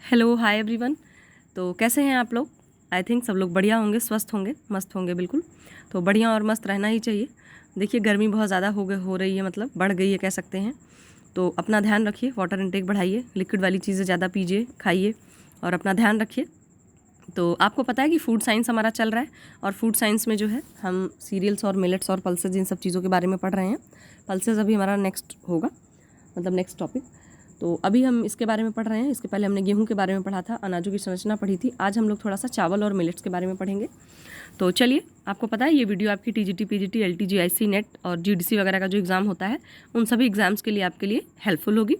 Hello hi everyone. तो कैसे हैं आप लोग? आई थिंक सब लोग बढ़िया होंगे, स्वस्थ होंगे, मस्त होंगे बिल्कुल। तो बढ़िया और मस्त रहना ही चाहिए। देखिए गर्मी बहुत ज़्यादा हो रही है, मतलब बढ़ गई है कह सकते हैं। तो अपना ध्यान रखिए, वाटर इनटेक बढ़ाइए, लिक्विड वाली चीज़ें ज़्यादा पीजिए, खाइए और अपना ध्यान रखिए। तो आपको पता है कि फूड साइंस हमारा चल रहा है और फूड साइंस में जो है हम सीरियल्स और मिलेट्स और पल्सेज इन सब चीज़ों के बारे में पढ़ रहे हैं। पल्सेज अभी हमारा नेक्स्ट होगा, मतलब नेक्स्ट टॉपिक। तो अभी हम इसके बारे में पढ़ रहे हैं। इसके पहले हमने गेहूं के बारे में पढ़ा था, अनाजों की संरचना पढ़ी थी। आज हम लोग थोड़ा सा चावल और मिलेट्स के बारे में पढ़ेंगे। तो चलिए, आपको पता है ये वीडियो आपकी TGT, PGT, LT, GIC, net और जीडीसी वगैरह का जो एग्ज़ाम होता है उन सभी एग्जाम्स के लिए आपके लिए हेल्पफुल होगी।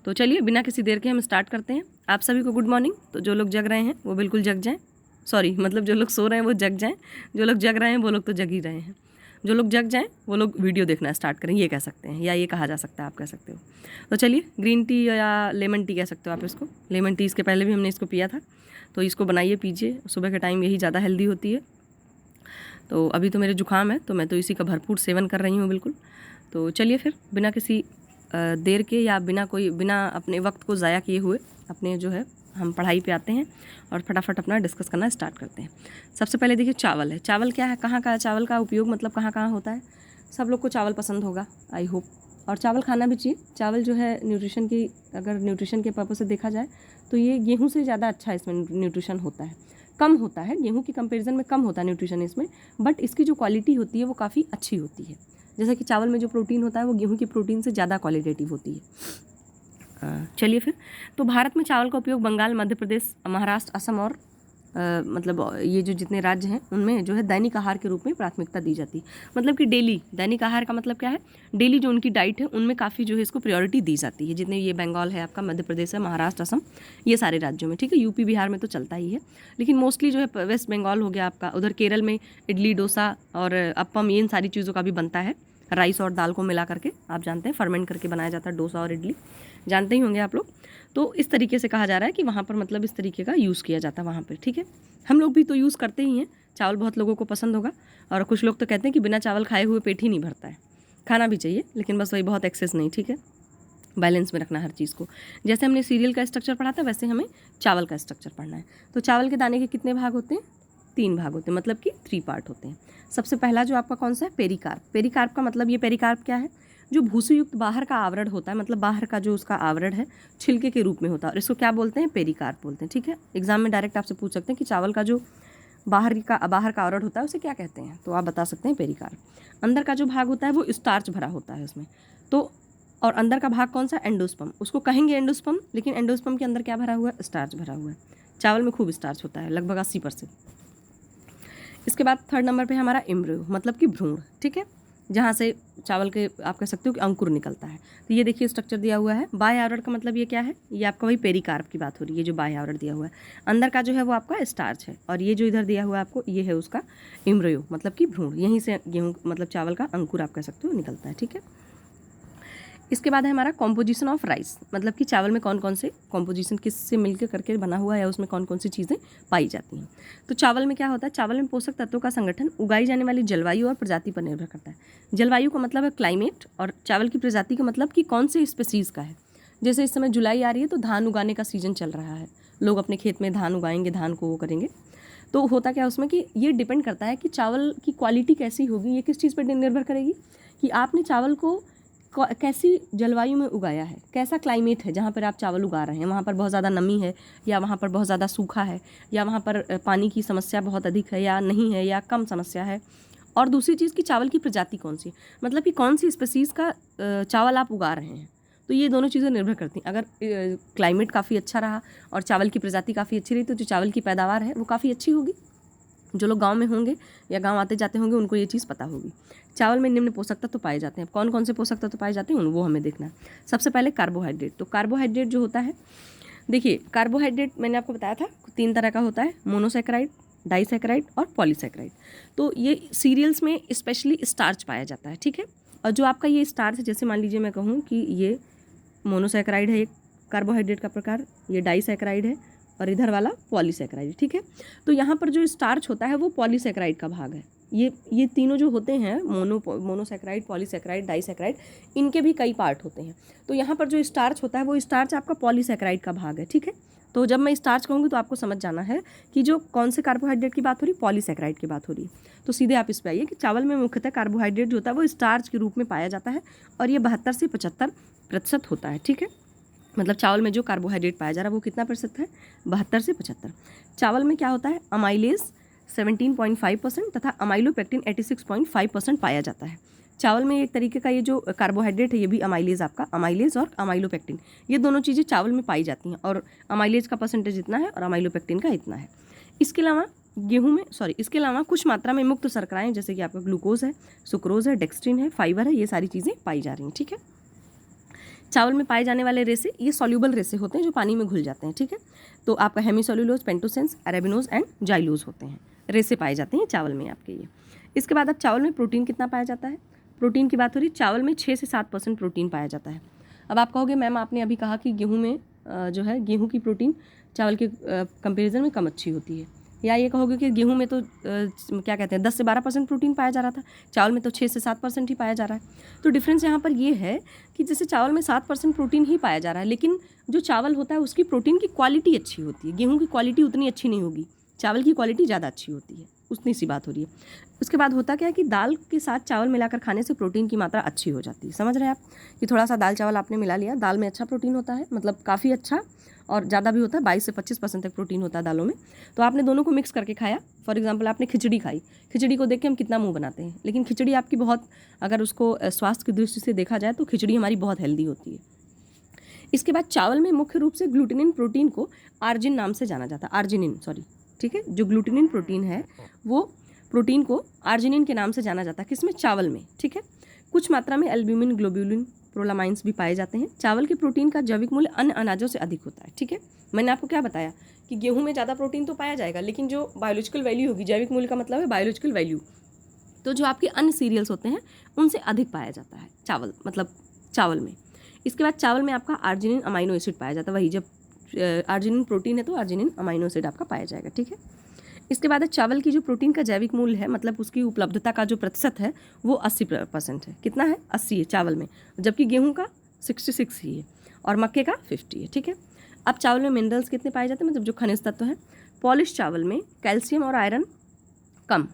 तो चलिए बिना किसी देर के हम स्टार्ट करते हैं। आप सभी को गुड मॉर्निंग। तो जो लोग जग रहे हैं वो बिल्कुल जग जाएँ, सॉरी मतलब जो लोग सो रहे हैं वो जग जाएँ, जो लोग जग रहे हैं वो लोग तो जग ही रहे हैं। जो लोग जग जाएँ वो लोग वीडियो देखना स्टार्ट करें, ये कह सकते हैं, या ये कहा जा सकता है, आप कह सकते हो। तो चलिए, ग्रीन टी या लेमन टी कह सकते हो आप इसको। लेमन टी इसके पहले भी हमने इसको पिया था, तो इसको बनाइए, पीजिए। सुबह के टाइम यही ज़्यादा हेल्दी होती है। तो अभी तो मेरे जुकाम है तो मैं तो इसी का भरपूर सेवन कर रही हूँ बिल्कुल। तो चलिए फिर बिना किसी देर के या बिना अपने वक्त को ज़ाया किए हुए अपने जो है हम पढ़ाई पे आते हैं और फटाफट अपना डिस्कस करना स्टार्ट करते हैं। सबसे पहले देखिए चावल है। चावल क्या है, कहाँ का चावल का उपयोग, मतलब कहाँ कहाँ होता है। सब लोग को चावल पसंद होगा आई होप, और चावल खाना भी चाहिए। चावल जो है न्यूट्रिशन की, अगर न्यूट्रिशन के पर्पज़ से देखा जाए तो ये गेहूं से ज़्यादा अच्छा इसमें न्यूट्रिशन होता है। कम होता है, गेहूं की कंपैरिजन में कम होता है न्यूट्रिशन इसमें, बट इसकी जो क्वालिटी होती है वो काफ़ी अच्छी होती है। जैसे कि चावल में जो प्रोटीन होता है वो गेहूं की प्रोटीन से ज़्यादा क्वालिटेटिव होती है। चलिए फिर, तो भारत में चावल का उपयोग बंगाल, मध्य प्रदेश, महाराष्ट्र, असम और मतलब ये जो जितने राज्य हैं उनमें जो है दैनिक आहार के रूप में प्राथमिकता दी जाती है। मतलब कि डेली, दैनिक आहार का मतलब क्या है, डेली जो उनकी डाइट है उनमें काफ़ी जो है इसको प्रायोरिटी दी जाती है। जितने ये बंगाल है आपका, मध्य प्रदेश है, महाराष्ट्र, असम, ये सारे राज्यों में, ठीक है। यूपी बिहार में तो चलता ही है, लेकिन मोस्टली जो है वेस्ट बंगाल हो गया आपका, उधर केरल में इडली, डोसा और अप्पम, ये इन सारी चीज़ों का भी बनता है। राइस और दाल को मिला करके, आप जानते हैं फर्मेंट करके बनाया जाता है डोसा और इडली, जानते ही होंगे आप लोग। तो इस तरीके से कहा जा रहा है कि वहाँ पर मतलब इस तरीके का यूज़ किया जाता है वहाँ पर, ठीक है। हम लोग भी तो यूज़ करते ही हैं चावल, बहुत लोगों को पसंद होगा। और कुछ लोग तो कहते हैं कि बिना चावल खाए हुए पेट ही नहीं भरता है। खाना भी चाहिए, लेकिन बस वही बहुत एक्सेस नहीं, ठीक है। बैलेंस में रखना हर चीज़ को। जैसे हमने सीरियल का स्ट्रक्चर पढ़ा था वैसे हमें चावल का स्ट्रक्चर पढ़ना है। तो चावल के दाने के कितने भाग होते हैं? 3 भाग होते हैं, मतलब कि 3 पार्ट होते हैं। सबसे पहला जो आपका कौन सा है, पेरिकार्प। पेरिकार्प का मतलब, ये पेरिकार्प क्या है, जो भूसी युक्त बाहर का आवरण होता है, मतलब बाहर का जो उसका आवरण है छिलके के रूप में होता है, और इसको क्या बोलते हैं, पेरिकार्प बोलते हैं, ठीक है। एग्जाम में डायरेक्ट आपसे पूछ सकते हैं कि चावल का जो बाहर का आवरण होता है उसे क्या कहते हैं, तो आप बता सकते हैं पेरिकार्प। अंदर का जो भाग होता है वो स्टार्च भरा होता है उसमें, तो और अंदर का भाग कौन सा, एंडोस्पर्म, उसको कहेंगे एंडोस्पर्म, लेकिन एंडोस्पर्म के अंदर क्या भरा हुआ है, स्टार्च भरा हुआ है। चावल में खूब स्टार्च होता है, लगभग 80%। इसके बाद थर्ड नंबर पे हमारा एम्ब्रियो, मतलब कि भ्रूण, ठीक है, जहाँ से चावल के आप कह सकते हो कि अंकुर निकलता है। तो ये देखिए स्ट्रक्चर दिया हुआ है। बाह्य आवरण का मतलब ये क्या है, ये आपका वही पेरिकार्प की बात हो रही है, जो बाह्य आवरण दिया हुआ है। अंदर का जो है वो आपका स्टार्च है, और ये जो इधर दिया हुआ है आपको, ये है उसका एम्ब्रियो, मतलब कि भ्रूण। यहीं से गेहूँ मतलब चावल का अंकुर आप कह सकते हो निकलता है, ठीक है। इसके बाद है हमारा कॉम्पोजिशन ऑफ राइस, मतलब कि चावल में कौन कौन से कॉम्पोजिशन किससे मिलकर करके बना हुआ है, या उसमें कौन कौन सी चीज़ें पाई जाती हैं। तो चावल में क्या होता है, चावल में पोषक तत्वों का संगठन उगाई जाने वाली जलवायु और प्रजाति पर निर्भर करता है। जलवायु का मतलब है क्लाइमेट, और चावल की प्रजाति का मतलब कि कौन से स्पेसीज़ का है। जैसे इस समय जुलाई आ रही है तो धान उगाने का सीज़न चल रहा है, लोग अपने खेत में धान उगाएंगे, धान को वो करेंगे। तो होता क्या उसमें कि ये डिपेंड करता है कि चावल की क्वालिटी कैसी होगी, ये किस चीज़ पर निर्भर करेगी, कि आपने चावल को कैसी जलवायु में उगाया है, कैसा क्लाइमेट है जहाँ पर आप चावल उगा रहे हैं, वहाँ पर बहुत ज़्यादा नमी है, या वहाँ पर बहुत ज़्यादा सूखा है, या वहाँ पर पानी की समस्या बहुत अधिक है या नहीं है, या कम समस्या है। और दूसरी चीज़ कि चावल की प्रजाति कौन सी, मतलब कि कौन सी स्पीसीज़ का चावल आप उगा रहे हैं। तो ये दोनों चीज़ें निर्भर करती हैं। अगर क्लाइमेट काफ़ी अच्छा रहा और चावल की प्रजाति काफ़ी अच्छी रही तो जो चावल की पैदावार है वो काफ़ी अच्छी होगी। जो लोग गांव में होंगे या गांव आते जाते होंगे उनको ये चीज़ पता होगी। चावल में निम्न पोषक तत्व पाए जाते हैं। कौन कौन से पोषक तत्व पाए जाते हैं वो हमें देखना है। सबसे पहले कार्बोहाइड्रेट। तो कार्बोहाइड्रेट जो होता है, देखिए कार्बोहाइड्रेट मैंने आपको बताया था 3 तरह का होता है, मोनोसैकेराइड, डाइसैकेराइड और पॉलीसैकेराइड। तो ये सीरियल्स में स्पेशली स्टार्च पाया जाता है, ठीक है। और जो आपका ये स्टार्च है, जैसे मान लीजिए मैं कहूँ कि ये मोनोसैकेराइड है एक कार्बोहाइड्रेट का प्रकार, ये डाइसैकेराइड है, और इधर वाला पॉलीसैकेराइड, ठीक है। तो यहाँ पर जो स्टार्च होता है वो पॉलीसैकेराइड का भाग है। ये तीनों जो होते हैं, मोनोसैकेराइड, पॉलीसैकेराइड, डाइसैकेराइड, इनके भी कई पार्ट होते हैं। तो यहाँ पर जो स्टार्च होता है वो स्टार्च आपका पॉलीसैकेराइड का भाग है, ठीक है। तो जब मैं स्टार्च कहूँगी तो आपको समझ जाना है कि जो कौन से कार्बोहाइड्रेट की बात हो रही, पॉलीसैकेराइड की बात हो रही है। तो सीधे आप इस पे आइए कि चावल में मुख्यतः कार्बोहाइड्रेट जो होता है वो स्टार्च के रूप में पाया जाता है और ये 72 से 75% होता है, ठीक है। मतलब चावल में जो कार्बोहाइड्रेट पाया जा रहा है वो कितना प्रतिशत है, 72 से 75। चावल में क्या होता है, अमाइलेज 17.5% तथा अमाइलोपेक्टिन 86.5% पाया जाता है। चावल में एक तरीके का ये जो कार्बोहाइड्रेट है ये भी अमाइलेज, आपका अमाइलेज और अमाइलोपेक्टिन, ये दोनों चीज़ें चावल में पाई जाती हैं और अमाइलेज का परसेंटेज इतना है और अमाइलोपेक्टिन का इतना है। इसके अलावा गेहूं में इसके अलावा कुछ मात्रा में मुक्त शर्कराएं जैसे कि आपका ग्लूकोज है, सुक्रोज है, डेक्सट्रिन है, फाइबर है, ये सारी चीज़ें पाई जा रही हैं, ठीक है। चावल में पाए जाने वाले रेसे ये सॉल्यूबल रेसे होते हैं जो पानी में घुल जाते हैं, ठीक है। तो आपका हेमीसोल्यूलोज, पेंटोसेंस, अरेबिनोज एंड जाइलोज होते हैं, रेसे पाए जाते हैं चावल में आपके ये। इसके बाद अब चावल में प्रोटीन कितना पाया जाता है, प्रोटीन की बात हो रही है, चावल में 6 से 7% प्रोटीन पाया जाता है। अब आप कहोगे मैम आपने अभी कहा कि गेहूँ में जो है गेहूँ की प्रोटीन चावल के कंपेरिजन में कम अच्छी होती है, या ये कहोगे कि गेहूं में तो क्या कहते हैं 10 से 12% प्रोटीन पाया जा रहा था, चावल में तो 6 से 7% ही पाया जा रहा है। तो डिफरेंस यहाँ पर ये है कि जैसे चावल में 7% प्रोटीन ही पाया जा रहा है, लेकिन जो चावल होता है उसकी प्रोटीन की क्वालिटी अच्छी होती है, गेहूं की क्वालिटी उतनी अच्छी नहीं होगी, चावल की क्वालिटी ज़्यादा अच्छी होती है, उतनी सी बात हो रही है। उसके बाद होता क्या है कि दाल के साथ चावल मिलाकर खाने से प्रोटीन की मात्रा अच्छी हो जाती है। समझ रहे हैं आप कि थोड़ा सा दाल चावल आपने मिला लिया, दाल में अच्छा प्रोटीन होता है, मतलब काफ़ी अच्छा और ज़्यादा भी होता है, 22 से 25% तक प्रोटीन होता है दालों में। तो आपने दोनों को मिक्स करके खाया, फॉर एग्जांपल आपने खिचड़ी खाई, खिचड़ी को देख के हम कितना मुंह बनाते हैं, लेकिन खिचड़ी आपकी बहुत, अगर उसको स्वास्थ्य की दृष्टि से देखा जाए तो खिचड़ी हमारी बहुत हेल्दी होती है। इसके बाद चावल में मुख्य रूप से ग्लूटिनिन प्रोटीन को आर्जिन नाम से जाना जाता है, आर्जिनिन ठीक है, जो ग्लूटिनिन प्रोटीन है वो प्रोटीन को आर्जिनिन के नाम से जाना जाता है, किसमें, चावल में, ठीक है। कुछ मात्रा में एल्ब्यूमिन, ग्लोब्यूलिन, प्रोलामाइंस भी पाए जाते हैं। चावल के प्रोटीन का जैविक मूल्य अन्य अनाजों से अधिक होता है, ठीक है। मैंने आपको क्या बताया कि गेहूं में ज़्यादा प्रोटीन तो पाया जाएगा, लेकिन जो बायोलॉजिकल वैल्यू होगी, जैविक मूल्य का मतलब है बायोलॉजिकल वैल्यू, तो जो आपके अन्य सीरियल्स होते हैं उनसे अधिक पाया जाता है चावल, मतलब चावल में। इसके बाद चावल में आपका आर्जिनिन अमाइनो एसिड पाया जाता है, वही जब आर्जिनिन प्रोटीन है तो आर्जिनिन अमाइनो एसिड आपका पाया जाएगा, ठीक है। इसके बाद चावल की जो प्रोटीन का जैविक मूल्य है, मतलब उसकी उपलब्धता का जो प्रतिशत है वो 80% है। कितना है, 80 है चावल में, जबकि गेहूं का 66 ही है और मक्के का 50 है, ठीक है। अब चावल में मिनरल्स कितने पाए जाते हैं, मतलब जो खनिज तत्व हैं। पॉलिश चावल में कैल्शियम और आयरन कम,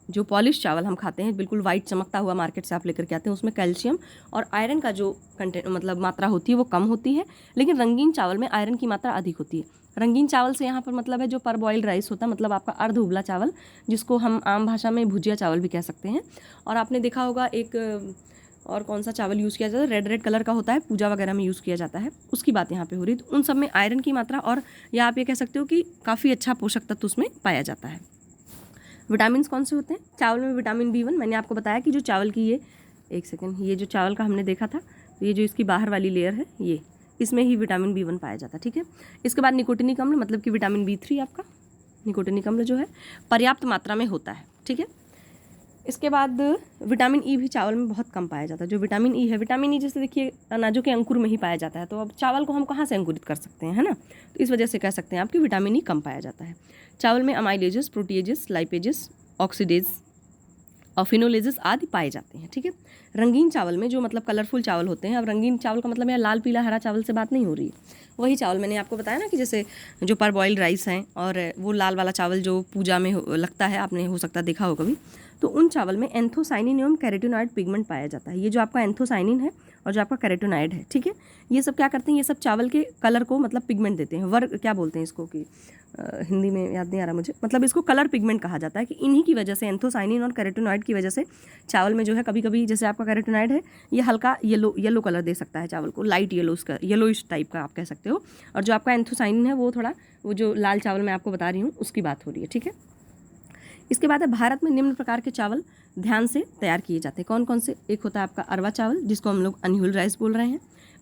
जो पॉलिश चावल हम खाते हैं बिल्कुल वाइट चमकता हुआ मार्केट से आप लेकर के आते हैं, उसमें कैल्शियम और आयरन का जो कंटेंट मतलब मात्रा होती है वो कम होती है, लेकिन रंगीन चावल में आयरन की मात्रा अधिक होती है। रंगीन चावल से यहाँ पर मतलब है जो पर बॉइल्ड राइस होता है, मतलब आपका अर्ध उबला चावल, जिसको हम आम भाषा में भुजिया चावल भी कह सकते हैं। और आपने देखा होगा एक और कौन सा चावल यूज़ किया जाता है, रेड कलर का होता है, पूजा वगैरह में यूज़ किया जाता है, उसकी बात यहाँ पे हो रही है। तो उन सब में आयरन की मात्रा, और या आप ये कह सकते हो कि काफ़ी अच्छा पोषक तत्व उसमें पाया जाता है। विटामिन कौन से होते हैं चावल में, विटामिन B1, मैंने आपको बताया कि जो चावल की ये जो चावल का हमने देखा था, ये जो इसकी बाहर वाली लेयर है ये, इसमें ही विटामिन B1 पाया जाता है, ठीक है। इसके बाद निकोटिनिक अम्ल, मतलब कि विटामिन B3 आपका निकोटिनिक अम्ल जो है पर्याप्त मात्रा में होता है, ठीक है। इसके बाद विटामिन ई भी चावल में बहुत कम पाया जाता है। जो विटामिन ई है, विटामिन ई जैसे देखिए अनाजों के अंकुर में ही पाया जाता है, तो अब चावल को हम कहाँ से अंकुरित कर सकते हैं, है ना, तो इस वजह से कह सकते हैं आपकी विटामिन ई कम पाया जाता है। चावल में अमाइलेजेस, प्रोटीएजेस, लाइपेजेस, ऑक्सीडेज और फिनोलेजेस आदि पाए जाते हैं, ठीक है। रंगीन चावल में जो मतलब कलरफुल चावल होते हैं, अब रंगीन चावल का मतलब यहाँ लाल पीला हरा चावल से बात नहीं हो रही है, वही चावल मैंने आपको बताया ना कि जैसे जो पर बॉइल्ड राइस हैं और वो लाल वाला चावल जो पूजा में लगता है, आपने हो सकता देखा हो कभी, तो उन चावल में एंथोसाइनिन एवं कैरोटीनॉइड पिगमेंट पाया जाता है। ये जो आपका एंथोसाइनिन है और जो आपका कैरोटीनॉइड है, ठीक है, ये सब क्या करते हैं, ये सब चावल के कलर को मतलब पिगमेंट देते हैं, वर्ग क्या बोलते हैं इसको कि हिंदी में याद नहीं आ रहा मुझे, मतलब इसको कलर पिगमेंट कहा जाता है कि इन्हीं की वजह से, एंथोसाइनिन और कैरोटीनॉइड की वजह से चावल में जो है कभी कभी जैसे आपका कैरोटीनॉइड है ये हल्का येलो कलर दे सकता है चावल को, लाइट येलोइश टाइप का आप कह सकते हो, और जो आपका एंथोसाइनिन है वो थोड़ा, वो जो लाल चावल मैं आपको बता रही हूँ उसकी बात हो रही है, ठीक है। इसके बाद है भारत में निम्न प्रकार के चावल ध्यान से तैयार किए जाते हैं। कौन कौन से, एक होता है आपका अरवा चावल जिसको हम लोग अनहुल राइस बोल रहे हैं,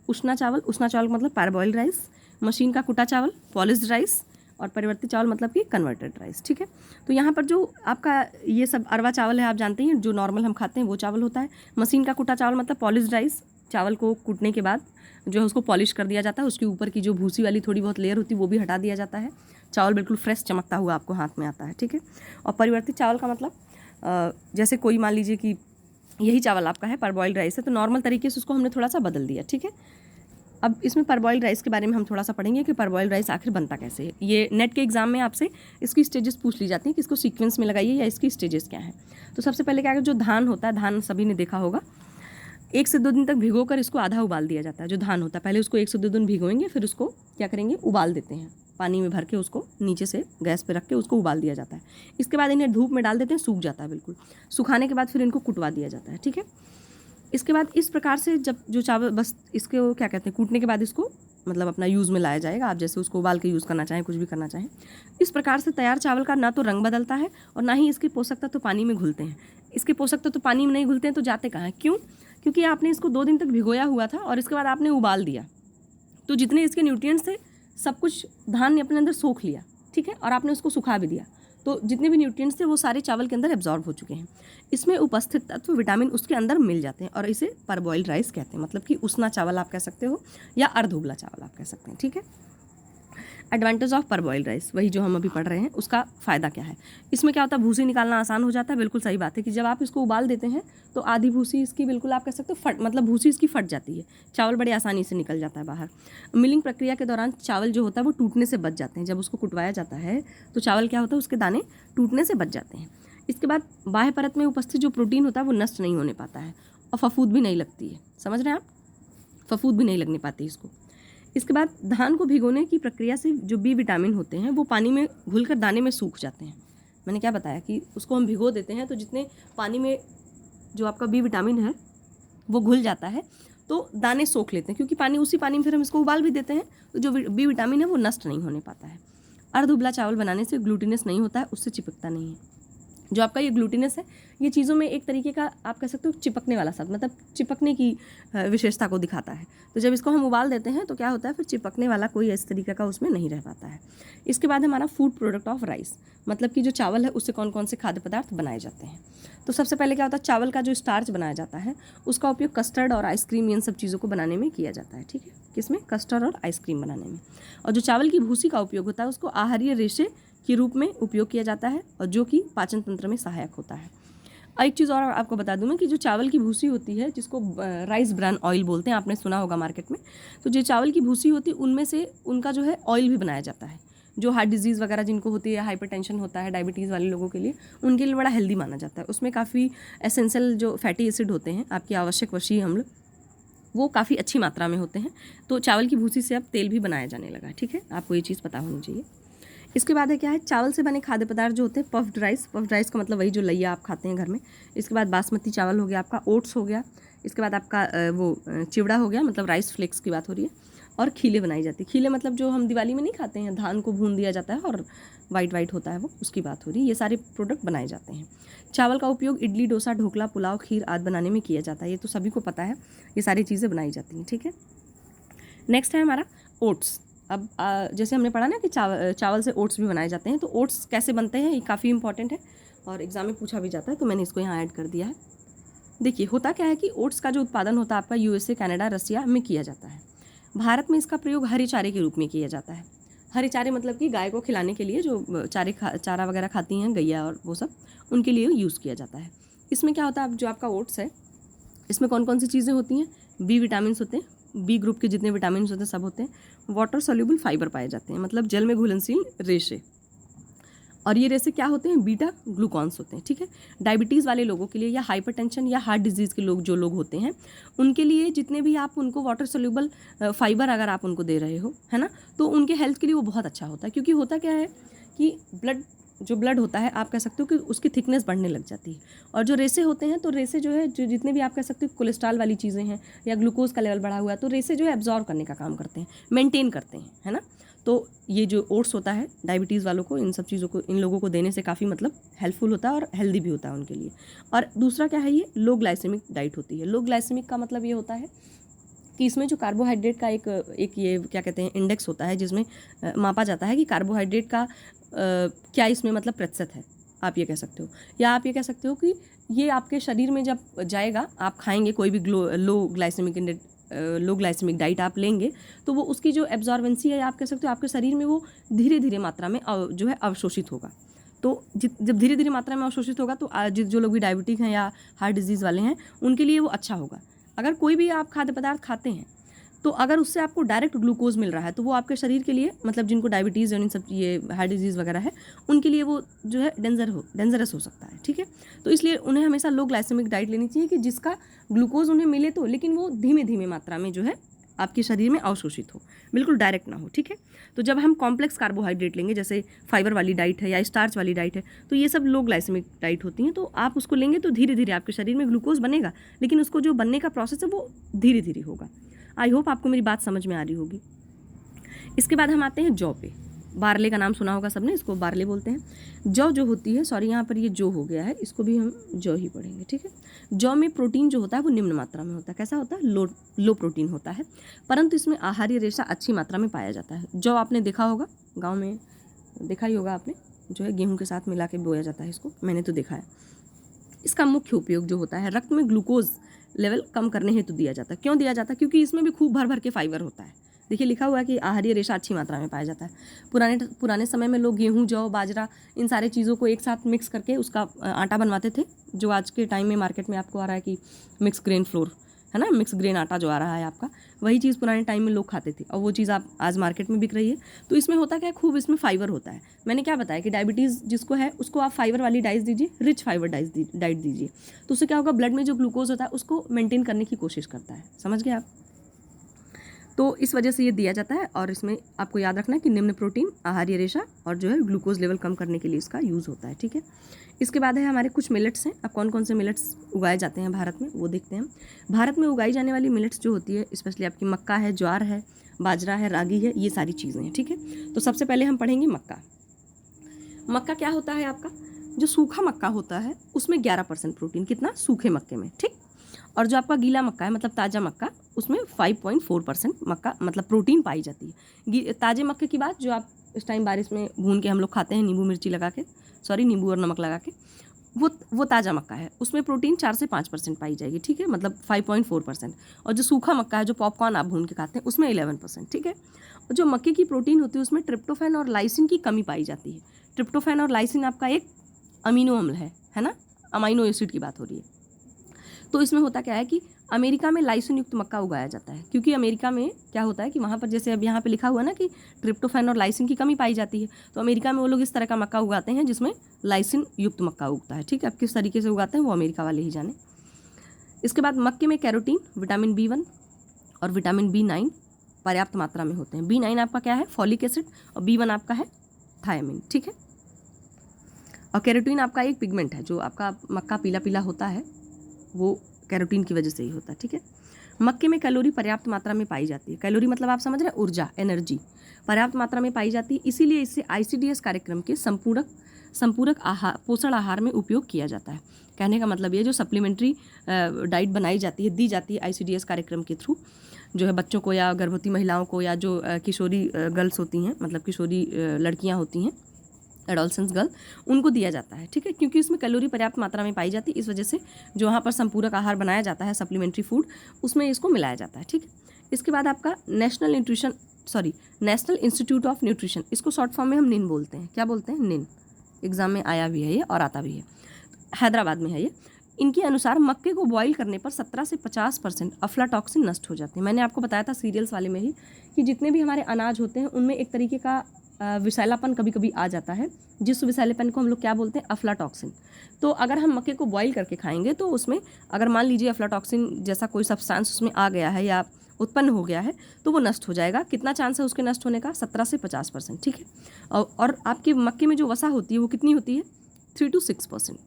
उष्णा चावल का मतलब पैराबॉइल्ड राइस, मशीन का कुटा चावल, पॉलिश्ड राइस, और परिवर्तित चावल मतलब कि कन्वर्टेड राइस, ठीक है। तो यहाँ पर जो आपका ये सब अरवा चावल है आप जानते हैं जो नॉर्मल हम खाते हैं वो चावल होता है। मशीन का कुटा चावल मतलब पॉलिश्ड राइस, चावल को कूटने के बाद जो है उसको पॉलिश कर दिया जाता है, उसके ऊपर की जो भूसी वाली थोड़ी बहुत लेयर होती है वो भी हटा दिया जाता है, चावल बिल्कुल फ्रेश चमकता हुआ आपको हाथ में आता है, ठीक है। और परिवर्तित चावल का मतलब जैसे कोई मान लीजिए कि यही चावल आपका है पर बॉइल्ड राइस है, तो नॉर्मल तरीके से उसको हमने थोड़ा सा बदल दिया, ठीक है। अब इसमें परबॉइल्ड राइस के बारे में हम थोड़ा सा पढ़ेंगे कि परबॉइल्ड राइस आखिर बनता कैसे है। ये नेट के एग्जाम में आपसे इसकी स्टेजेस पूछ ली जाती हैं कि इसको सीक्वेंस में लगाइए या इसकी स्टेजेस क्या हैं। तो सबसे पहले क्या है, जो धान होता है, धान सभी ने देखा होगा, 1 से 2 दिन तक भिगोकर इसको आधा उबाल दिया जाता है। जो धान होता है पहले उसको 1 से 2 दिन भिगोएंगे, फिर उसको क्या करेंगे, उबाल देते हैं, पानी में भर के उसको नीचे से गैस पे रख के उसको उबाल दिया जाता है। इसके बाद इन्हें धूप में डाल देते हैं, सूख जाता है बिल्कुल। सुखाने के बाद फिर इनको कुटवा दिया जाता है, ठीक है। इसके बाद इस प्रकार से जब जो चावल बस इसको क्या कहते हैं, कूटने के बाद इसको मतलब अपना यूज़ में लाया जाएगा। आप जैसे उसको उबाल के यूज़ करना चाहें, कुछ भी करना चाहें। इस प्रकार से तैयार चावल का ना तो रंग बदलता है और ना ही इसके पोषक तत्व तो पानी में घुलते हैं। इसके पोषक तत्व तो पानी में नहीं घुलते हैं तो जाते कहाँ हैं, क्यों? क्योंकि आपने इसको 2 दिन तक भिगोया हुआ था और इसके बाद आपने उबाल दिया, तो जितने इसके न्यूट्रिएंट्स थे सब कुछ धान ने अपने अंदर सोख लिया, ठीक है, और आपने उसको सुखा भी दिया, तो जितने भी न्यूट्रिएंट्स थे वो सारे चावल के अंदर एब्जॉर्ब हो चुके हैं। इसमें उपस्थित तत्व विटामिन उसके अंदर मिल जाते हैं और इसे परबॉइल्ड राइस कहते हैं, मतलब कि उसना चावल आप कह सकते हो या अर्ध उबला चावल आप कह सकते हैं, ठीक है। एडवांटेज ऑफ परबॉइल्ड राइस, वही जो हम अभी पढ़ रहे हैं, उसका फ़ायदा क्या है। इसमें क्या होता है, भूसी निकालना आसान हो जाता है। बिल्कुल सही बात है कि जब आप इसको उबाल देते हैं तो आधी भूसी इसकी बिल्कुल आप कह सकते हो मतलब भूसी इसकी फट जाती है, चावल बड़े आसानी से निकल जाता है बाहर। मिलिंग प्रक्रिया के दौरान चावल जो होता है वो टूटने से बच जाते हैं। जब उसको कुटवाया जाता है तो चावल क्या होता है, उसके दाने टूटने से बच जाते हैं। इसके बाद बाह्य परत में उपस्थित जो प्रोटीन होता है वो नष्ट नहीं होने पाता है और फफूंद भी नहीं लगती है। समझ रहे हैं आप, फफूंद भी नहीं लगने पाती इसको। इसके बाद धान को भिगोने की प्रक्रिया से जो बी विटामिन होते हैं वो पानी में घुलकर दाने में सूख जाते हैं। मैंने क्या बताया कि उसको हम भिगो देते हैं तो जितने पानी में जो आपका बी विटामिन है वो घुल जाता है तो दाने सोख लेते हैं, क्योंकि पानी उसी पानी में फिर हम इसको उबाल भी देते हैं तो जो बी विटामिन है वो नष्ट नहीं होने पाता है। अर्ध उबला चावल बनाने से ग्लूटिनस नहीं होता है, उससे चिपकता नहीं है। जो आपका ये ग्लूटिनस है ये चीज़ों में एक तरीके का आप कह सकते हो चिपकने वाला शब्द, मतलब चिपकने की विशेषता को दिखाता है। तो जब इसको हम उबाल देते हैं तो क्या होता है, फिर चिपकने वाला कोई इस तरीके का उसमें नहीं रह पाता है। इसके बाद हमारा फूड प्रोडक्ट ऑफ राइस, मतलब कि जो चावल है उससे कौन कौन से खाद्य पदार्थ बनाए जाते हैं। तो सबसे पहले क्या होता है, चावल का जो स्टार्च बनाया जाता है उसका उपयोग कस्टर्ड और आइसक्रीम इन सब चीज़ों को बनाने में किया जाता है, ठीक है। किसमें, कस्टर्ड और आइसक्रीम बनाने में। और जो चावल की भूसी का उपयोग होता है उसको आहारीय रेशे के रूप में उपयोग किया जाता है और जो कि पाचन तंत्र में सहायक होता है। एक चीज़ और आपको बता दूं मैं कि जो चावल की भूसी होती है जिसको राइस ब्रान ऑयल बोलते हैं, आपने सुना होगा मार्केट में, तो जो चावल की भूसी होती है उनमें से उनका जो है ऑयल भी बनाया जाता है। जो हार्ट डिजीज़ वगैरह जिनको होती है, हाइपरटेंशन होता है, डायबिटीज़ वाले लोगों के लिए, उनके लिए बड़ा हेल्दी माना जाता है। उसमें काफ़ी एसेंशियल जो फैटी एसिड होते हैं, आपकी आवश्यक वशीय अम्ल, वो काफ़ी अच्छी मात्रा में होते हैं। तो चावल की भूसी से अब तेल भी बनाया जाने लगा, ठीक है, आपको ये चीज़ पता होनी चाहिए। इसके बाद है क्या है, चावल से बने खाद्य पदार्थ जो होते हैं पफ्ड राइस। पफ्ड राइस का मतलब वही जो लैया आप खाते हैं घर में। इसके बाद बासमती चावल हो गया आपका, ओट्स हो गया, इसके बाद आपका वो चिवड़ा हो गया, मतलब राइस फ्लेक्स की बात हो रही है। और खीले बनाई जाती है। खीले मतलब जो हम दिवाली में नहीं खाते हैं, धान को भून दिया जाता है और वाइट होता है वो, उसकी बात हो रही है। ये सारे प्रोडक्ट बनाए जाते हैं। चावल का उपयोग इडली, डोसा, ढोकला, पुलाव, खीर आदि बनाने में किया जाता है। ये तो सभी को पता है, ये सारी चीज़ें बनाई जाती हैं, ठीक है। नेक्स्ट है हमारा ओट्स। अब जैसे हमने पढ़ा ना कि चावल से ओट्स भी बनाए जाते हैं, तो ओट्स कैसे बनते हैं ये काफ़ी इंपॉर्टेंट है और एग्जाम में पूछा भी जाता है, तो मैंने इसको यहाँ ऐड कर दिया है। देखिए होता क्या है कि ओट्स का जो उत्पादन होता है आपका यूएसए, कनाडा, रसिया में किया जाता है। भारत में इसका प्रयोग हरे चारे के रूप में किया जाता है। हरे चारे मतलब कि गाय को खिलाने के लिए जो चारा वगैरह खाती हैं गैया और वो सब, उनके लिए यूज़ किया जाता है। इसमें क्या होता है, अब जो आपका ओट्स है इसमें कौन कौन सी चीज़ें होती हैं, बी विटामिन होते हैं, बी ग्रुप के जितने विटामिन होते हैं सब होते हैं। वाटर सोल्यूबल फाइबर पाए जाते हैं, मतलब जल में घुलनशील रेशे, और ये रेशे क्या होते हैं, बीटा ग्लूकॉन्स होते हैं, ठीक है। डायबिटीज़ वाले लोगों के लिए या हाइपरटेंशन या हार्ट डिजीज़ के लोग जो लोग होते हैं उनके लिए जितने भी आप उनको वाटर सोल्यूबल फाइबर अगर आप उनको दे रहे हो, है ना, तो उनके हेल्थ के लिए वो बहुत अच्छा होता है। क्योंकि होता क्या है कि ब्लड होता है, आप कह सकते हो कि उसकी थिकनेस बढ़ने लग जाती है। और जो रेसे होते हैं, तो रेसे जो है जो जितने भी आप कह सकते हो कोलेस्ट्रॉल वाली चीज़ें हैं या ग्लूकोज का लेवल बढ़ा हुआ है, तो रेसे जो है एब्जॉर्व करने का काम करते हैं, मेंटेन करते हैं, है ना। तो ये जो ओट्स होता है डायबिटीज़ वालों को, इन सब चीज़ों को इन लोगों को देने से काफ़ी मतलब हेल्पफुल होता है और हेल्दी भी होता है उनके लिए। और दूसरा क्या है, ये लो ग्लाइसेमिक डाइट होती है। लो ग्लाइसेमिक का मतलब ये होता है कि इसमें जो कार्बोहाइड्रेट का एक ये क्या कहते हैं इंडेक्स होता है, जिसमें मापा जाता है कि कार्बोहाइड्रेट का क्या इसमें मतलब प्रतिशत है, आप ये कह सकते हो। या आप ये कह सकते हो कि ये आपके शरीर में जब जाएगा, आप खाएंगे कोई भी लो ग्लाइसेमिक डाइट आप लेंगे, तो वो उसकी जो एब्जॉर्बेंसी है, आप कह सकते हो आपके शरीर में वो धीरे धीरे मात्रा में जो है अवशोषित होगा। तो जब धीरे धीरे मात्रा में अवशोषित होगा तो जो लोग भी डायबिटिक हैं या हार्ट डिजीज़ वाले हैं उनके लिए वो अच्छा होगा। अगर कोई भी आप खाद्य पदार्थ खाते हैं तो अगर उससे आपको डायरेक्ट ग्लूकोज मिल रहा है तो वो आपके शरीर के लिए, मतलब जिनको डायबिटीज़ और इन सब ये हार्ट डिजीज़ वगैरह है, उनके लिए वो जो है डेंजरस हो सकता है, ठीक है। तो इसलिए उन्हें हमेशा लो ग्लाइसेमिक डाइट लेनी चाहिए कि जिसका ग्लूकोज उन्हें मिले तो, लेकिन वो धीमे धीमे मात्रा में जो है आपके शरीर में अवशोषित हो, बिल्कुल डायरेक्ट ना हो, ठीक है। तो जब हम कॉम्प्लेक्स कार्बोहाइड्रेट लेंगे, जैसे फाइबर वाली डाइट है या स्टार्च वाली डाइट है, तो ये सब लो ग्लाइसेमिक डाइट होती हैं, तो आप उसको लेंगे तो धीरे धीरे आपके शरीर में ग्लूकोज बनेगा, लेकिन उसको जो बनने का प्रोसेस है वो धीरे धीरे होगा। आई होप आपको मेरी बात समझ में आ रही होगी। इसके बाद हम आते हैं जौ पे। बारले का नाम सुना होगा सबने, इसको बारले बोलते हैं। जौ जो होती है, सॉरी यहाँ पर ये जो हो गया है, इसको भी हम जौ ही पढ़ेंगे, ठीक है। जौ में प्रोटीन जो होता है वो निम्न मात्रा में होता है। कैसा होता है? लो प्रोटीन होता है, परंतु इसमें आहारीय रेशा अच्छी मात्रा में पाया जाता है। जौ आपने देखा होगा, गाँव में देखा ही होगा आपने, जो है गेहूँ के साथ मिला के बोया जाता है इसको, मैंने तो देखा है। इसका मुख्य उपयोग जो होता है, रक्त में ग्लूकोज लेवल कम करने हेतु दिया जाता है। क्यों दिया जाता है? क्योंकि इसमें भी खूब भर भर के फाइबर होता है। देखिए लिखा हुआ है कि आहारीय रेशा अच्छी मात्रा में पाया जाता है। पुराने समय में लोग गेहूं, जौ, बाजरा, इन सारे चीज़ों को एक साथ मिक्स करके उसका आटा बनवाते थे, जो आज के टाइम में मार्केट में आपको आ रहा है कि मिक्स ग्रेन फ्लोर, है ना, मिक्स ग्रेन आटा जो आ रहा है आपका, वही चीज़ पुराने टाइम में लोग खाते थे और वो चीज़ आप आज मार्केट में बिक रही है। तो इसमें होता क्या है, खूब इसमें फाइबर होता है। मैंने क्या बताया कि डायबिटीज़ जिसको है उसको आप फाइबर वाली डाइट दीजिए, रिच फाइबर डाइट दीजिए, तो उससे क्या होगा, ब्लड में जो ग्लूकोज होता है उसको मेंटेन करने की कोशिश करता है। समझ गए आप? तो इस वजह से ये दिया जाता है, और इसमें आपको याद रखना है कि निम्न प्रोटीन, आहारीय रेशा और जो है ग्लूकोज लेवल कम करने के लिए इसका यूज़ होता है, ठीक है। इसके बाद है हमारे कुछ मिलेट्स हैं। अब कौन कौन से मिलेट्स उगाए जाते हैं भारत में वो देखते हैं। भारत में उगाई जाने वाली मिलेट्स जो होती है, स्पेशली आपकी मक्का है, ज्वार है, बाजरा है, रागी है, ये सारी चीज़ें हैं, ठीक है। तो सबसे पहले हम पढ़ेंगे मक्का। मक्का क्या होता है आपका? जो सूखा मक्का होता है उसमें 11% प्रोटीन, कितना? सूखे मक्के में, ठीक। और जो आपका गीला मक्का है, मतलब ताज़ा मक्का, उसमें 5.4% मक्का मतलब प्रोटीन पाई जाती है। ताज़े मक्के की बात, जो आप इस टाइम बारिश में भून के हम लोग खाते हैं नींबू मिर्ची लगा के, सॉरी नींबू और नमक लगा के, वो ताज़ा मक्का है, उसमें प्रोटीन 4 से 5% पाई जाएगी, ठीक है, मतलब 5.4%। और जो सूखा मक्का है, जो पॉपकॉर्न आप भून के खाते हैं, उसमें 11%, ठीक है। और जो मक्के की प्रोटीन होती है उसमें ट्रिप्टोफैन और लाइसिन की कमी पाई जाती है। ट्रिप्टोफैन और लाइसिन आपका एक अमीनो अम्ल है ना, अमाइनो एसिड की बात हो रही है। तो इसमें होता क्या है कि अमेरिका में लाइसिन युक्त मक्का उगाया जाता है, क्योंकि अमेरिका में क्या होता है कि वहाँ पर, जैसे अब यहाँ पे लिखा हुआ है ना कि ट्रिप्टोफैन और लाइसिन की कमी पाई जाती है, तो अमेरिका में वो लोग इस तरह का मक्का उगाते हैं जिसमें लाइसिन युक्त मक्का उगता है, ठीक है। अब किस तरीके से उगाते हैं वो अमेरिका वाले ही जाने। इसके बाद मक्के में कैरोटीन, विटामिन B1 और विटामिन B9 पर्याप्त मात्रा में होते हैं। B9 आपका क्या है? फॉलिक एसिड, और B1 आपका है थायमिन, ठीक है। और कैरोटीन आपका एक पिगमेंट है, जो आपका मक्का पीला पीला होता है वो कैरोटीन की वजह से ही होता है, ठीक है। मक्के में कैलोरी पर्याप्त मात्रा में पाई जाती है। कैलोरी मतलब आप समझ रहे हैं, ऊर्जा, एनर्जी पर्याप्त मात्रा में पाई जाती है, इसीलिए इसे ICDS कार्यक्रम के संपूरक आहार, पोषण आहार में उपयोग किया जाता है। कहने का मतलब ये, जो सप्लीमेंट्री डाइट बनाई जाती है, दी जाती है ICDS कार्यक्रम के थ्रू, जो है बच्चों को या गर्भवती महिलाओं को या जो किशोरी गर्ल्स होती हैं, मतलब किशोरी लड़कियाँ होती हैं, एडोलसेंस गर्ल, उनको दिया जाता है, ठीक है, क्योंकि इसमें कैलोरी पर्याप्त मात्रा में पाई जाती है। इस वजह से जो वहाँ पर संपूरक आहार बनाया जाता है, सप्लीमेंट्री फूड, उसमें इसको मिलाया जाता है, ठीक है। इसके बाद आपका नेशनल इंस्टीट्यूट ऑफ न्यूट्रिशन, इसको शॉर्ट फॉर्म में हम निन बोलते हैं। क्या बोलते हैं? निन। एग्जाम में आया भी है ये और आता भी है, हैदराबाद में है ये। इनके अनुसार मक्के को बॉईल करने पर 17 से 50% अफ्लाटॉक्सिन नष्ट हो जाते हैं। मैंने आपको बताया था सीरियल्स वाले में ही कि जितने भी हमारे अनाज होते हैं उनमें एक तरीके का विषैलापन कभी कभी आ जाता है, जिस विषैलेपन को हम लोग क्या बोलते हैं? अफ्लाटॉक्सिन। तो अगर हम मक्के को बॉईल करके खाएंगे तो उसमें अगर मान लीजिए अफ्लाटॉक्सिन जैसा कोई सब्सटेंस उसमें आ गया है या उत्पन्न हो गया है तो वो नष्ट हो जाएगा। कितना चांस है उसके नष्ट होने का? 17 से 50%, ठीक है। और आपके मक्के में जो वसा होती है वो कितनी होती है? 3 to 6%।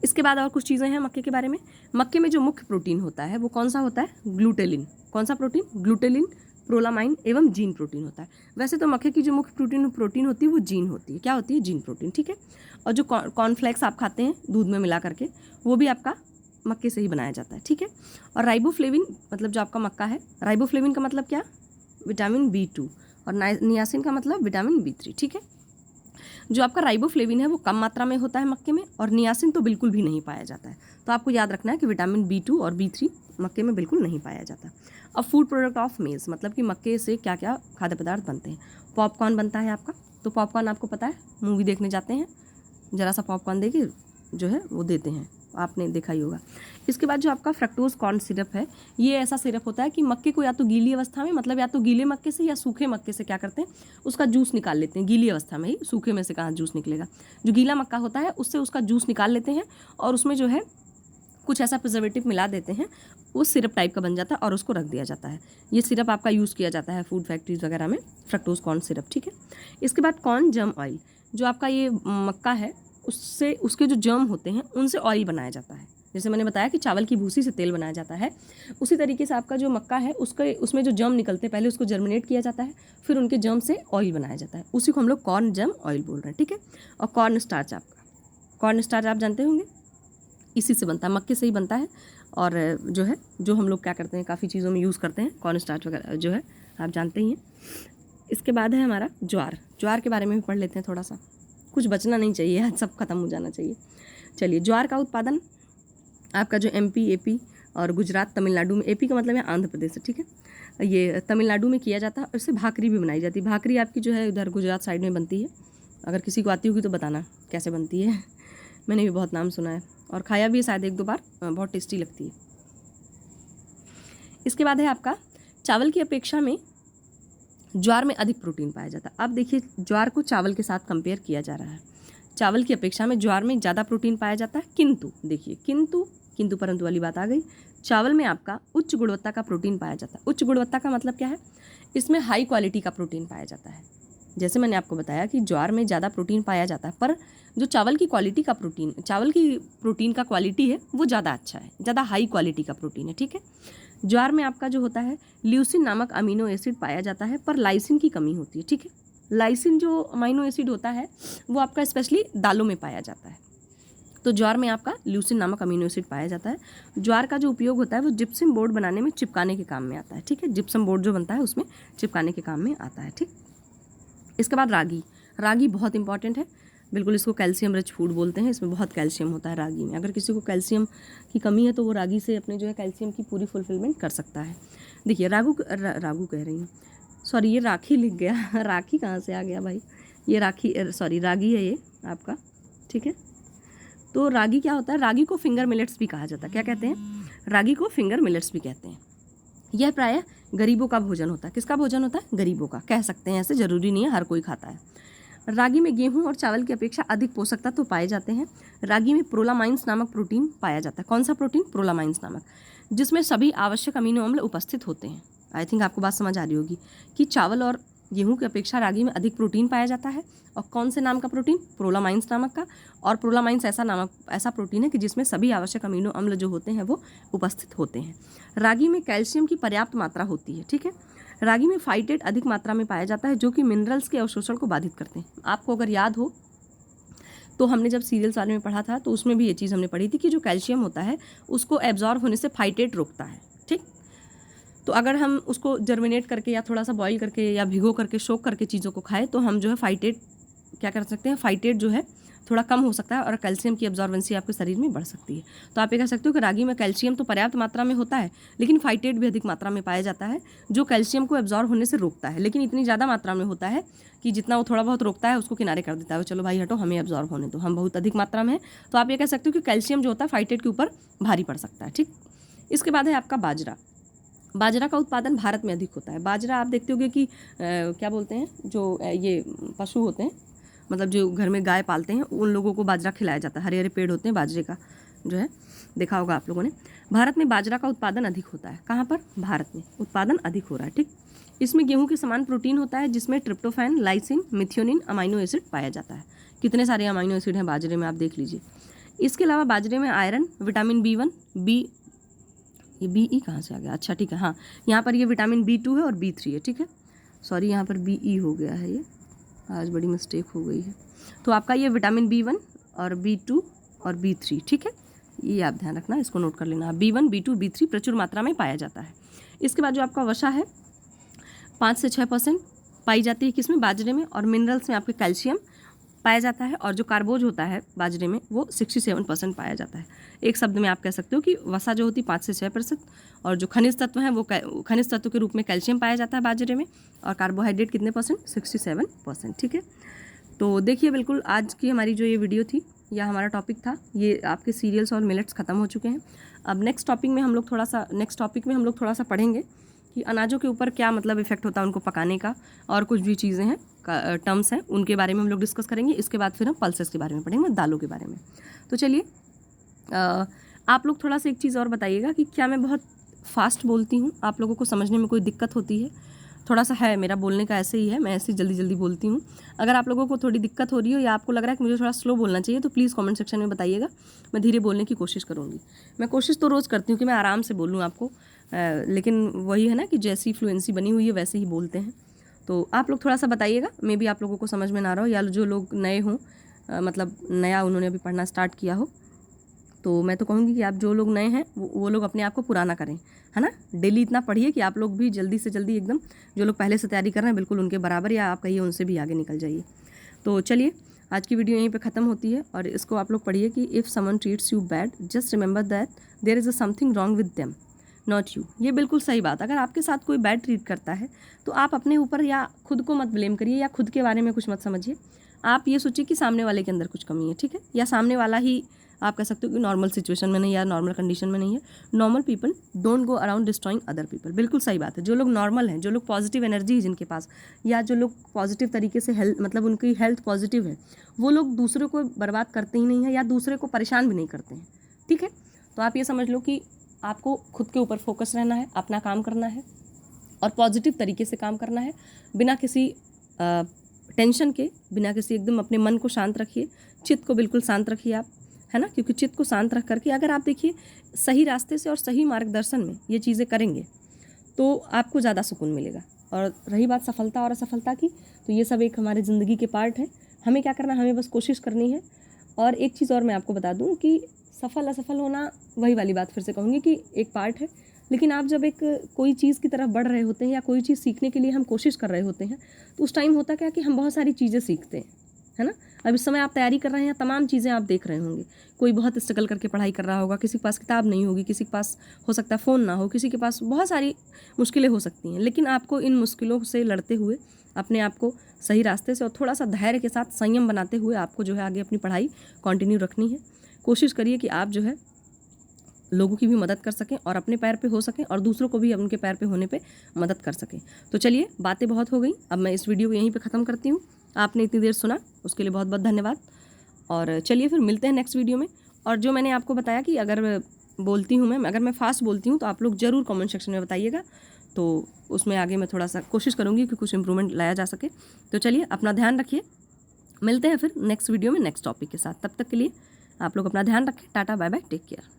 इसके बाद और कुछ चीज़ें हैं मक्के के बारे में। मक्के में जो मुख्य प्रोटीन होता है वो कौन सा होता है? ग्लूटेलिन। कौन सा प्रोटीन? ग्लूटेलिन, प्रोलामाइन एवं जीन प्रोटीन होता है। वैसे तो मक्के की जो मुख्य प्रोटीन होती है वो जीन होती है। क्या होती है? जीन प्रोटीन, ठीक है। और जो कॉर्नफ्लेक्स आप खाते हैं दूध में मिला करके, वो भी आपका मक्के से ही बनाया जाता है, ठीक है। और राइबोफ्लेविन, मतलब जो आपका मक्का है, राइबोफ्लेविन का मतलब क्या? विटामिन B2, और नियासिन का मतलब विटामिन B3, ठीक है। जो आपका राइबोफ्लेविन है वो कम मात्रा में होता है मक्के में, और नियासिन तो बिल्कुल भी नहीं पाया जाता है। तो आपको याद रखना है कि विटामिन B2 और B3 मक्के में बिल्कुल नहीं पाया जाता। अब फूड प्रोडक्ट ऑफ मेज, मतलब कि मक्के से क्या क्या खाद्य पदार्थ बनते हैं। पॉपकॉर्न बनता है आपका, तो पॉपकॉर्न आपको पता है, मूवी देखने जाते हैं, ज़रा सा पॉपकॉर्न दे के जो है वो देते हैं, आपने देखा ही होगा। इसके बाद जो आपका फ्रक्टोज कॉर्न सिरप है, ये ऐसा सिरप होता है कि मक्के को या तो गीली अवस्था में, मतलब या तो गीले मक्के से या सूखे मक्के से क्या करते हैं, उसका जूस निकाल लेते हैं। गीली अवस्था में ही, सूखे में से कहाँ जूस निकलेगा। जो गीला मक्का होता है उससे उसका जूस निकाल लेते हैं और उसमें जो है कुछ ऐसा प्रिजर्वेटिव मिला देते हैं, वो सिरप टाइप का बन जाता है और उसको रख दिया जाता है। ये सिरप आपका यूज़ किया जाता है फूड फैक्ट्रीज वगैरह में, फ्रक्टोज कॉर्न सिरप, ठीक है। इसके बाद कॉर्न जर्म ऑयल, जो आपका ये मक्का है उससे उसके जो जर्म होते हैं उनसे ऑयल बनाया जाता है। जैसे मैंने बताया कि चावल की भूसी से तेल बनाया जाता है, उसी तरीके से आपका जो मक्का है उसमें जो जर्म निकलते हैं, पहले उसको जर्मिनेट किया जाता है, फिर उनके जर्म से ऑयल बनाया जाता है, उसी को हम लोग कॉर्न जर्म ऑयल बोल रहे हैं, ठीक है। और कॉर्न स्टार्च, आपका कॉर्न स्टार्च आप जानते होंगे, इसी से बनता है, मक्के से ही बनता है। और जो है जो हम लोग क्या करते हैं, काफ़ी चीज़ों में यूज़ करते हैं कॉर्न स्टार्च वगैरह, जो है आप जानते ही हैं। इसके बाद है हमारा ज्वार। ज्वार के बारे में भी पढ़ लेते हैं थोड़ा सा, कुछ बचना नहीं चाहिए, आज सब खत्म हो जाना चाहिए। चलिए, ज्वार का उत्पादन आपका जो MP, AP और गुजरात, तमिलनाडु में, AP का मतलब है आंध्र प्रदेश है, ठीक है, ये तमिलनाडु में किया जाता है। और इससे भाकरी भी बनाई जाती है। भाकरी आपकी जो है उधर गुजरात साइड में बनती है, अगर किसी को आती होगी तो बताना कैसे बनती है। मैंने भी बहुत नाम सुना है और खाया भी शायद 1-2 बार, बहुत टेस्टी लगती है। इसके बाद है आपका चावल की अपेक्षा में ज्वार में अधिक प्रोटीन पाया जाता है। अब देखिए, ज्वार को चावल के साथ कंपेयर किया जा रहा है, चावल की अपेक्षा में ज्वार में ज़्यादा प्रोटीन पाया जाता है, किंतु देखिए, किंतु परंतु वाली बात आ गई, चावल में आपका उच्च गुणवत्ता का प्रोटीन पाया जाता है। उच्च गुणवत्ता का मतलब क्या है, इसमें हाई क्वालिटी का प्रोटीन पाया जाता है। जैसे मैंने आपको बताया कि ज्वार में ज़्यादा प्रोटीन पाया जाता है, पर जो चावल की क्वालिटी का प्रोटीन, चावल की प्रोटीन का क्वालिटी है वो ज़्यादा अच्छा है, ज़्यादा हाई क्वालिटी का प्रोटीन है, ठीक है। ज्वार में आपका जो होता है ल्यूसिन नामक अमीनो एसिड पाया जाता है, पर लाइसिन की कमी होती है, ठीक है। लाइसिन जो अमीनो एसिड होता है वो आपका स्पेशली दालों में पाया जाता है, तो ज्वार में आपका ल्यूसिन नामक अमीनो एसिड पाया जाता है। ज्वार का जो उपयोग होता है वो जिप्सम बोर्ड बनाने में, चिपकाने के काम में आता है, ठीक है। जिप्सम बोर्ड जो बनता है उसमें चिपकाने के काम में आता है, ठीक। इसके बाद रागी। रागी बहुत इंपॉर्टेंट है, बिल्कुल इसको कैल्शियम रिच फूड बोलते हैं, इसमें बहुत कैल्शियम होता है रागी में। अगर किसी को कैल्शियम की कमी है तो वो रागी से अपने जो है कैल्शियम की पूरी फुलफिलमेंट कर सकता है। देखिए, रागू कह रही हूँ, सॉरी ये राखी लिख गया, राखी कहाँ से आ गया भाई, ये रागी है ये आपका, ठीक है। तो रागी क्या होता है, रागी को फिंगर मिलेट्स भी कहा जाता है। क्या कहते हैं, रागी को फिंगर मिलेट्स भी कहते हैं। यह प्रायः गरीबों का भोजन होता है। किसका भोजन होता है, गरीबों का, कह सकते हैं, ऐसे ज़रूरी नहीं है हर कोई खाता है। रागी में गेहूं और चावल की अपेक्षा अधिक पोषक तत्व पाए जाते हैं। रागी में प्रोलामाइंस नामक प्रोटीन पाया जाता है। कौन सा प्रोटीन, प्रोलामाइंस नामक, जिसमें सभी आवश्यक अमीनो अम्ल उपस्थित होते हैं। आई थिंक आपको बात समझ आ रही होगी कि चावल और गेहूं की अपेक्षा रागी में अधिक प्रोटीन पाया जाता है। और कौन से नाम का प्रोटीन, प्रोलामाइंस नामक का। और प्रोलामाइंस ऐसा प्रोटीन है कि जिसमें सभी आवश्यक अमीनो अम्ल जो होते हैं वो उपस्थित होते हैं। रागी में कैल्शियम की पर्याप्त मात्रा होती है, ठीक है। रागी में फाइटेट अधिक मात्रा में पाया जाता है, जो कि मिनरल्स के अवशोषण को बाधित करते हैं। आपको अगर याद हो तो हमने जब सीरियल्स वाले में पढ़ा था तो उसमें भी ये चीज़ हमने पढ़ी थी कि जो कैल्शियम होता है उसको एब्जॉर्ब होने से फाइटेट रोकता है, ठीक। तो अगर हम उसको जर्मिनेट करके या थोड़ा सा बॉईल करके या भिगो करके सोक करके चीज़ों को खाएं तो हम जो है फाइटेट क्या कर सकते हैं, फाइटेट जो है थोड़ा कम हो सकता है और कैल्शियम की एब्जॉर्बेंसी आपके शरीर में बढ़ सकती है। तो आप ये कह सकते हो कि रागी में कैल्शियम तो पर्याप्त मात्रा में होता है, लेकिन फाइटेट भी अधिक मात्रा में पाया जाता है, जो कैल्शियम को एब्जॉर्ब होने से रोकता है, लेकिन इतनी ज़्यादा मात्रा में होता है कि जितना वो थोड़ा बहुत रोकता है उसको किनारे कर देता है, चलो भाई हटो, हमें एब्जॉर्ब होने दो, हम बहुत अधिक मात्रा में है। तो आप ये कह सकते हो कि कैल्शियम जो होता है फाइटेट के ऊपर भारी पड़ सकता है, ठीक। इसके बाद है आपका बाजरा। बाजरा का उत्पादन भारत में अधिक होता है। बाजरा आप देखते होंगे कि क्या बोलते हैं, जो ये पशु होते हैं, मतलब जो घर में गाय पालते हैं, उन लोगों को बाजरा खिलाया जाता है। हरे हरे पेड़ होते हैं बाजरे का, जो है देखा होगा आप लोगों ने। भारत में बाजरा का उत्पादन अधिक होता है। कहाँ पर, भारत में उत्पादन अधिक हो रहा है, ठीक। इसमें गेहूं के समान प्रोटीन होता है, जिसमें tryptophan, lysine, methionine amino acid पाया जाता है। कितने सारे अमाइनो एसिड हैं बाजरे में, आप देख लीजिए। इसके अलावा बाजरे में आयरन, विटामिन B1, ये BE कहाँ से आ गया, अच्छा ठीक है, हाँ यहाँ पर ये विटामिन B2 है और B3 है, ठीक है। सॉरी यहाँ पर BE हो गया है, ये आज बड़ी मिस्टेक हो गई है। तो आपका ये विटामिन B1 और B2 और B3, ठीक है, ये आप ध्यान रखना, इसको नोट कर लेना। B1, B2, B3 प्रचुर मात्रा में पाया जाता है। इसके बाद जो आपका वसा है 5 से 6% पाई जाती है, किसमें, बाजरे में। और मिनरल्स में आपके कैल्शियम पाया जाता है। और जो कार्बोज होता है बाजरे में वो 67% पाया जाता है। एक शब्द में आप कह सकते हो कि वसा जो होती है 5 से 6%, और जो खनिज तत्व हैं वो खनिज तत्व के रूप में कैल्शियम पाया जाता है बाजरे में। और कार्बोहाइड्रेट कितने %, 67%, ठीक है। तो देखिए, बिल्कुल आज की हमारी जो ये वीडियो थी यह हमारा टॉपिक था। ये आपके सीरियल्स और मिलेट्स ख़त्म हो चुके हैं। अब नेक्स्ट टॉपिक में हम लोग थोड़ा सा पढ़ेंगे कि अनाजों के ऊपर क्या मतलब इफेक्ट होता है उनको पकाने का, और कुछ भी चीज़ें हैं, टर्म्स हैं, उनके बारे में हम लोग डिस्कस करेंगे। इसके बाद फिर हम पल्सेस के बारे में पढ़ेंगे, दालों के बारे में। तो चलिए, आप लोग थोड़ा सा एक चीज़ और बताइएगा कि क्या मैं बहुत फास्ट बोलती हूँ, आप लोगों को समझने में कोई दिक्कत होती है? थोड़ा सा है, मेरा बोलने का ऐसे ही है, मैं ऐसे जल्दी जल्दी बोलती हूँ। अगर आप लोगों को थोड़ी दिक्कत हो रही हो या आपको लग रहा है कि मुझे थोड़ा स्लो बोलना चाहिए, तो प्लीज़ कमेंट सेक्शन में बताइएगा, मैं धीरे बोलने की कोशिश करूँगी। मैं कोशिश तो रोज़ करती हूँ कि मैं आराम से बोलूँ आपको, लेकिन वही है ना कि जैसी फ्लुएंसी बनी हुई है वैसे ही बोलते हैं। तो आप लोग थोड़ा सा बताइएगा, मे बी आप लोगों को समझ में ना रहा हो, या जो लोग नए हों, मतलब नया उन्होंने अभी पढ़ना स्टार्ट किया हो, तो मैं तो कहूँगी कि आप जो लोग नए हैं वो लोग अपने आप को पुराना करें, है ना। डेली इतना पढ़िए कि आप लोग भी जल्दी से जल्दी एकदम, जो लोग पहले से तैयारी कर रहे हैं बिल्कुल उनके बराबर, या आप कहिए उनसे भी आगे निकल जाइए। तो चलिए, आज की वीडियो यहीं पे ख़त्म होती है, और इसको आप लोग पढ़िए कि if someone treats you bad, just remember that there is a something wrong with them, not you. ये बिल्कुल सही बात। अगर आपके साथ कोई बैड ट्रीट करता है तो आप अपने ऊपर या खुद को मत ब्लेम करिए, या खुद के बारे में कुछ मत समझिए। आप ये सोचिए कि सामने वाले के अंदर कुछ कमी है, ठीक है, या सामने वाला ही आप कह सकते हो कि नॉर्मल सिचुएशन में नहीं, या नॉर्मल कंडीशन में नहीं है। Normal people don't go around destroying other people. बिल्कुल सही बात है। जो लोग नॉर्मल हैं, जो लोग पॉजिटिव एनर्जी है जिनके पास, या जो लोग पॉजिटिव तरीके से हेल्थ, मतलब उनकी हेल्थ पॉजिटिव है, वो लोग दूसरों को बर्बाद करते ही नहीं है, या दूसरे को परेशान भी नहीं करते हैं, ठीक है। तो आप ये समझ लो कि आपको खुद के ऊपर फोकस रहना है, अपना काम करना है, और पॉजिटिव तरीके से काम करना है, बिना किसी टेंशन के, बिना किसी, एकदम अपने मन को शांत रखिए, चित्त को बिल्कुल शांत रखिए आप, है ना। क्योंकि चित्त को शांत रख करके अगर आप देखिए सही रास्ते से और सही मार्गदर्शन में ये चीज़ें करेंगे तो आपको ज़्यादा सुकून मिलेगा। और रही बात सफलता और असफलता की, तो ये सब एक हमारे ज़िंदगी के पार्ट है। हमें क्या करना है, हमें बस कोशिश करनी है। और एक चीज़ और मैं आपको बता दूं कि सफल असफल होना, वही वाली बात फिर से कहूँगी कि एक पार्ट है, लेकिन आप जब एक कोई चीज़ की तरफ बढ़ रहे होते हैं, या कोई चीज़ सीखने के लिए हम कोशिश कर रहे होते हैं, तो उस टाइम होता क्या कि हम बहुत सारी चीज़ें सीखते हैं, है ना। अब इस समय आप तैयारी कर रहे हैं, तमाम चीज़ें आप देख रहे होंगे। कोई बहुत स्ट्रगल करके पढ़ाई कर रहा होगा, किसी के पास किताब नहीं होगी, किसी के पास हो सकता है फ़ोन ना हो, किसी के पास बहुत सारी मुश्किलें हो सकती हैं। लेकिन आपको इन मुश्किलों से लड़ते हुए अपने आप को सही रास्ते से और थोड़ा सा धैर्य के साथ संयम बनाते हुए आपको जो है आगे अपनी पढ़ाई कंटिन्यू रखनी है। कोशिश करिए कि आप जो है लोगों की भी मदद कर सकें, और अपने पैर पे हो सकें, और दूसरों को भी उनके पैर पे होने पे मदद कर सकें। तो चलिए, बातें बहुत हो गई, अब मैं इस वीडियो को यहीं पे ख़त्म करती हूँ। आपने इतनी देर सुना उसके लिए बहुत बहुत धन्यवाद। और चलिए फिर मिलते हैं नेक्स्ट वीडियो में। और जो मैंने आपको बताया कि अगर बोलती हूँ मैं, अगर मैं फास्ट बोलती हूँ तो आप लोग ज़रूर कमेंट सेक्शन में बताइएगा, तो उसमें आगे मैं थोड़ा सा कोशिश करूँगी कि कुछ इम्प्रूवमेंट लाया जा सके। तो चलिए, अपना ध्यान रखिए, मिलते हैं फिर नेक्स्ट वीडियो में नेक्स्ट टॉपिक के साथ। तब तक के लिए आप लोग अपना ध्यान रखें। Tata, bye bye, take care.